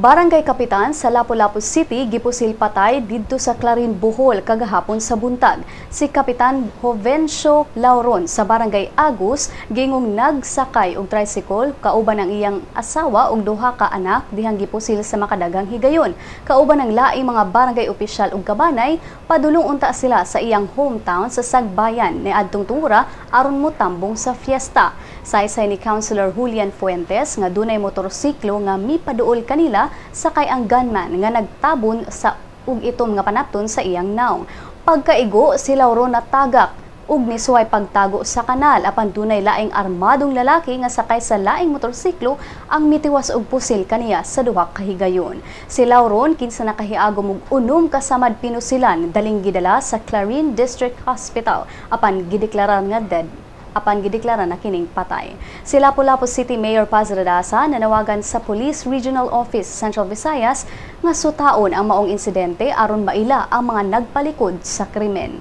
Barangay Kapitan sa Lapu-Lapu City, gipusil-patay didto sa Clarin, Bohol kagahapon sa buntag. Si Kapitan Jovencio Lauron sa Barangay Agus gingong nagsakay og tricycle kauban ang iyang asawa ug duha ka anak dihang gipusil sa makadagang higayon. Kauban ang laing mga barangay opisyal ug kabanay, padulong unta sila sa iyang hometown sa Sagbayan niadtong tura aron motambong sa fiesta. Saysay ni Councilor Julian Fuentes nga dunay motorsiklo nga mipaduol kanila sakay ang gunman nga nagtabon sa ug itom nga panapton sa iyang naong. Pagkaigo si Lauron natagak ug nisuway pagtago sa kanal apan dunay laing armadong lalaki nga sakay sa laing motorsiklo ang mitiwas og pusil kaniya sa duha ka higayon. Si Lauron kinsa nakahiagom og unom kasamad pinusilan daling gidala sa Clarin District Hospital apan gideklara na kining patay. Si Lapu-Lapu City Mayor Paz Radasa nanawagan sa Police Regional Office Central Visayas nga sutaon ang maong insidente aron maila ang mga nagpalikod sa krimen.